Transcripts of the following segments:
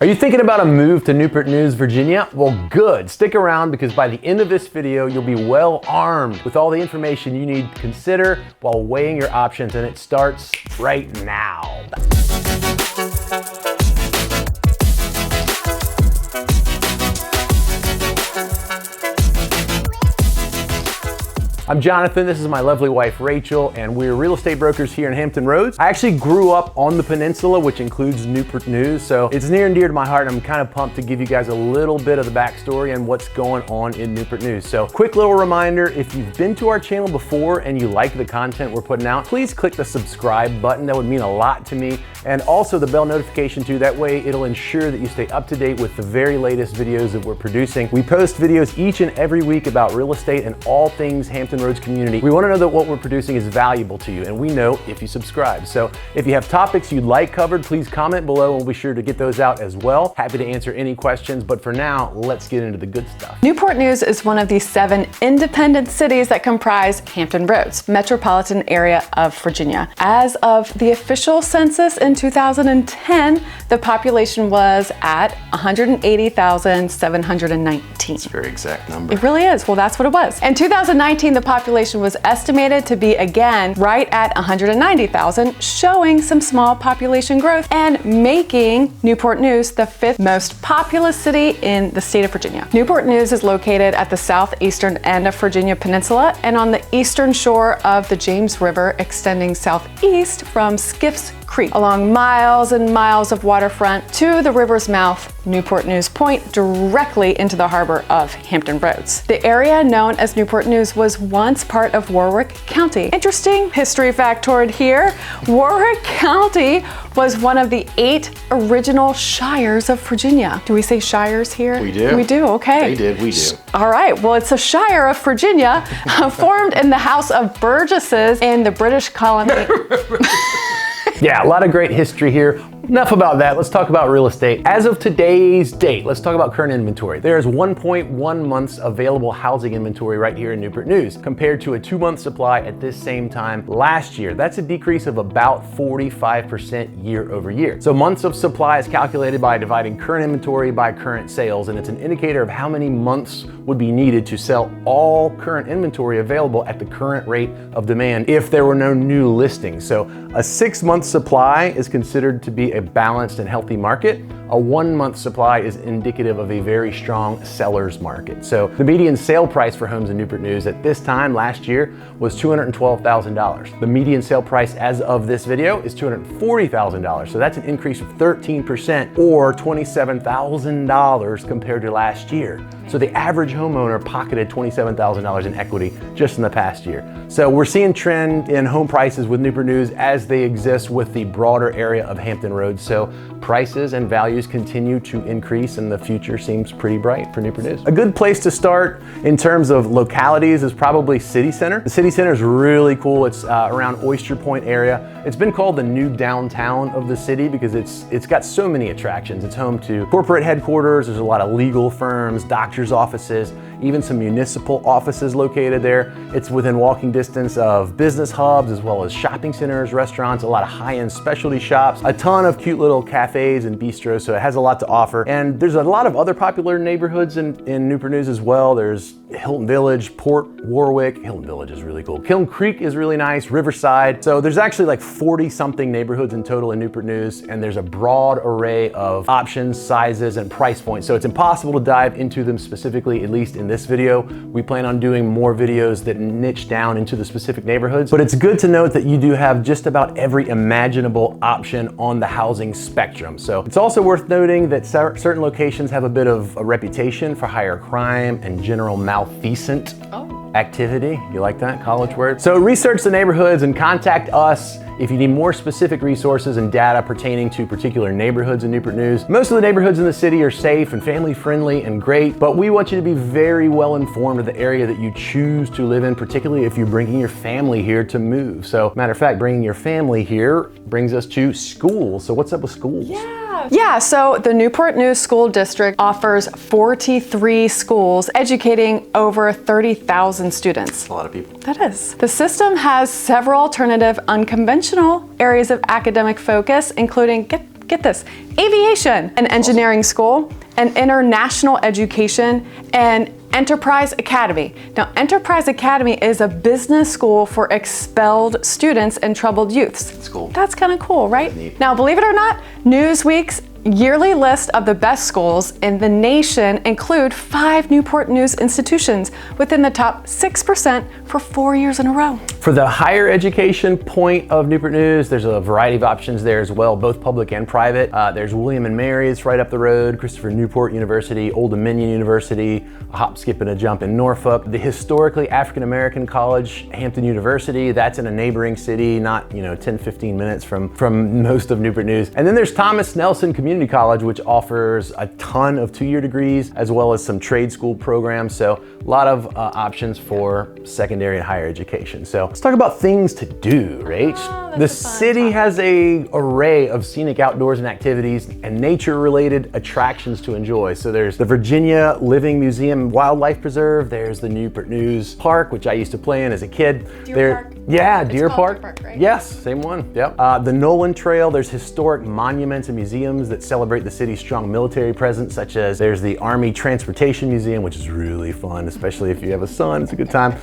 Are you thinking about a move to Newport News, Virginia? Well, good. Stick around because by the end of this video, you'll be well armed with all the information you need to consider while weighing your options, and it starts right now. I'm Jonathan, this is my lovely wife Rachel, and we're real estate brokers here in Hampton Roads. I actually grew up on the peninsula, which includes Newport News, so it's near and dear to my heart, and I'm kind of pumped to give you guys a little bit of the backstory and what's going on in Newport News. So quick little reminder, if you've been to our channel before and you like the content we're putting out, please click the subscribe button. That would mean a lot to me. And also the bell notification too, that way it'll ensure that you stay up to date with the very latest videos that we're producing. We post videos each and every week about real estate and all things Hampton Roads community. We want to know that what we're producing is valuable to you, and we know if you subscribe. So if you have topics you'd like covered, please comment below and we'll be sure to get those out as well. Happy to answer any questions, but for now, let's get into the good stuff. Newport News is one of the 7 independent cities that comprise Hampton Roads, metropolitan area of Virginia. As of the official census in 2010, the population was at 180,719. It's a very exact number. It really is. Well, that's what it was. In 2019, the population was estimated to be again right at 190,000, showing some small population growth and making Newport News the 5th most populous city in the state of Virginia. Newport News is located at the southeastern end of Virginia Peninsula and on the eastern shore of the James River, extending southeast from Skiff's Creek, along miles and miles of waterfront to the river's mouth, Newport News Point, directly into the harbor of Hampton Roads. The area known as Newport News was once part of Warwick County. Interesting history factoid here. Warwick County was one of the 8 original shires of Virginia. Do we say shires here? We do. We do, okay. They did, we do. All right, well, it's a shire of Virginia formed in the House of Burgesses in the British colony. Yeah, a lot of great history here. Enough about that, let's talk about real estate. As of today's date, let's talk about current inventory. There is 1.1 months available housing inventory right here in Newport News, compared to a 2-month supply at this same time last year. That's a decrease of about 45% year over year. So months of supply is calculated by dividing current inventory by current sales, and it's an indicator of how many months would be needed to sell all current inventory available at the current rate of demand if there were no new listings. So a 6-month supply is considered to be a balanced and healthy market. A 1-month supply is indicative of a very strong seller's market. So the median sale price for homes in Newport News at this time last year was $212,000. The median sale price as of this video is $240,000. So that's an increase of 13% or $27,000 compared to last year. So the average homeowner pocketed $27,000 in equity just in the past year. So we're seeing trend in home prices with Newport News as they exist with the broader area of Hampton Roads. So prices and values continue to increase and the future seems pretty bright for Newport News. A good place to start in terms of localities is probably City Center. The City Center is really cool. It's around Oyster Point area. It's been called the new downtown of the city because it's got so many attractions. It's home to corporate headquarters. There's a lot of legal firms, doctors' offices, even some municipal offices located there. It's within walking distance of business hubs as well as shopping centers, restaurants, a lot of high-end specialty shops, a ton of cute little cafes and bistros, so it has a lot to offer. And there's a lot of other popular neighborhoods in Newport News as well. There's Hilton Village, Port Warwick. Hilton Village is really cool. Kiln Creek is really nice, Riverside. So there's actually like 40-something neighborhoods in total in Newport News, and there's a broad array of options, sizes, and price points. So it's impossible to dive into them specifically, at least in this video. We plan on doing more videos that niche down into the specific neighborhoods, but it's good to note that you do have just about every imaginable option on the housing spectrum. So it's also worth noting that certain locations have a bit of a reputation for higher crime and general malfeasant activity. You like that college word? So research the neighborhoods and contact us if you need more specific resources and data pertaining to particular neighborhoods in Newport News. Most of the neighborhoods in the city are safe and family friendly and great, but we want you to be very well informed of the area that you choose to live in, particularly if you're bringing your family here to move. So matter of fact, bringing your family here brings us to schools. So what's up with schools? Yeah, so the Newport News School District offers 43 schools, educating over 30,000 students. A lot of people. That is. The system has several alternative, unconventional areas of academic focus, including, get get this, aviation, an engineering school, an international education, and Enterprise Academy. Now, Enterprise Academy is a business school for expelled students and troubled youths. That's cool. That's kind of cool, right? Neat. Now, believe it or not, Newsweek's yearly list of the best schools in the nation include 5 Newport News institutions within the top 6% for 4 years in a row. For the higher education point of Newport News, there's a variety of options there as well, both public and private. There's William and Mary, it's right up the road, Christopher Newport University, Old Dominion University, a hop, skip, and a jump in Norfolk. The historically African-American college, Hampton University, that's in a neighboring city, not 10, 15 minutes from most of Newport News. And then there's Thomas Nelson Community College, which offers a ton of 2-year degrees, as well as some trade school programs. So a lot of options for secondary and higher education. So let's talk about things to do, Rach. The city has an array of scenic outdoors and activities and nature-related attractions to enjoy. So there's the Virginia Living Museum and Wildlife Preserve. There's the Newport News Park, which I used to play in as a kid. Deer Park? Yeah, It's Deer called Park. Deer Park, right? Yes, same one. Yep. The Nolan Trail. There's historic monuments and museums that celebrate the city's strong military presence, such as there's the Army Transportation Museum, which is really fun, especially if you have a son. It's a good time.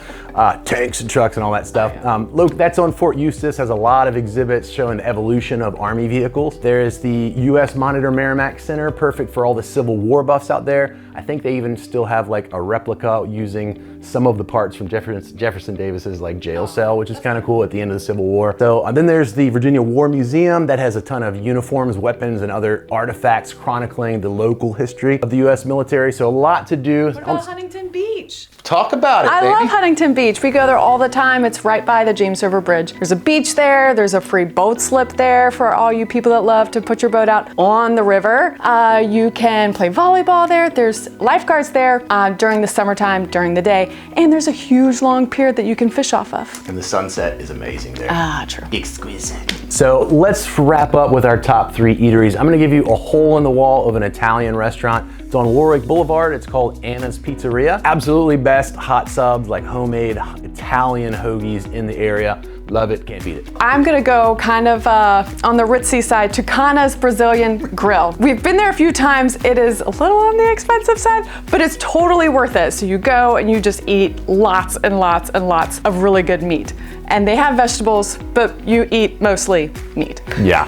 Tanks and trucks and all that stuff. Look, that's on Fort Eustis. Has a lot of exhibits showing the evolution of Army vehicles. There's the U.S. Monitor Merrimack Center, perfect for all the Civil War buffs out there. I think they even still have like a replica using some of the parts from Jefferson Davis's like jail cell, which is kind of cool at the end of the Civil War. So then there's the Virginia War Museum that has a ton of uniforms, weapons, and other artifacts chronicling the local history of the U.S. military. So a lot to do. What about Huntington Beach? Talk about it, I baby. love Huntington Beach. We go there all the time. It's right by the James River Bridge. There's a beach there. There's a free boat slip there for all you people that love to put your boat out on the river. You can play volleyball there. There's lifeguards there during the summertime, during the day. And there's a huge long pier that you can fish off of. And the sunset is amazing there. True. Exquisite. So let's wrap up with our top 3 eateries. I'm gonna give you a hole in the wall of an Italian restaurant. It's on Warwick Boulevard. It's called Anna's Pizzeria. Absolutely best hot subs, like homemade Italian hoagies in the area. Love it, can't beat it. I'm gonna go kind of on the ritzy side, Tucana's Brazilian Grill. We've been there a few times. It is a little on the expensive side, but it's totally worth it. So you go and you just eat lots and lots and lots of really good meat. And they have vegetables, but you eat mostly meat. Yeah.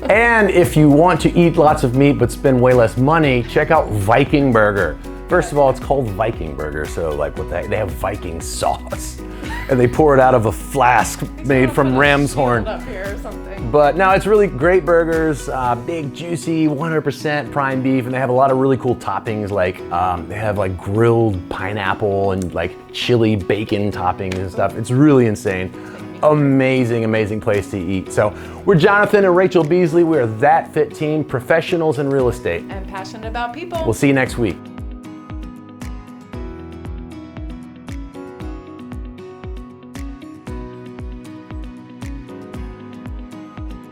And if you want to eat lots of meat but spend way less money, check out Viking Burger. First of all, it's called Viking Burger, so like they have Viking sauce. And they pour it out of a flask made from ram's horn. Up here or something. But no, it's really great burgers, big, juicy, 100% prime beef, and they have a lot of really cool toppings, like they have like grilled pineapple and like chili bacon toppings and stuff. It's really insane. Amazing, amazing place to eat. So we're Jonathan and Rachel Beasley. We are That Fit Team, professionals in real estate. And passionate about people. We'll see you next week.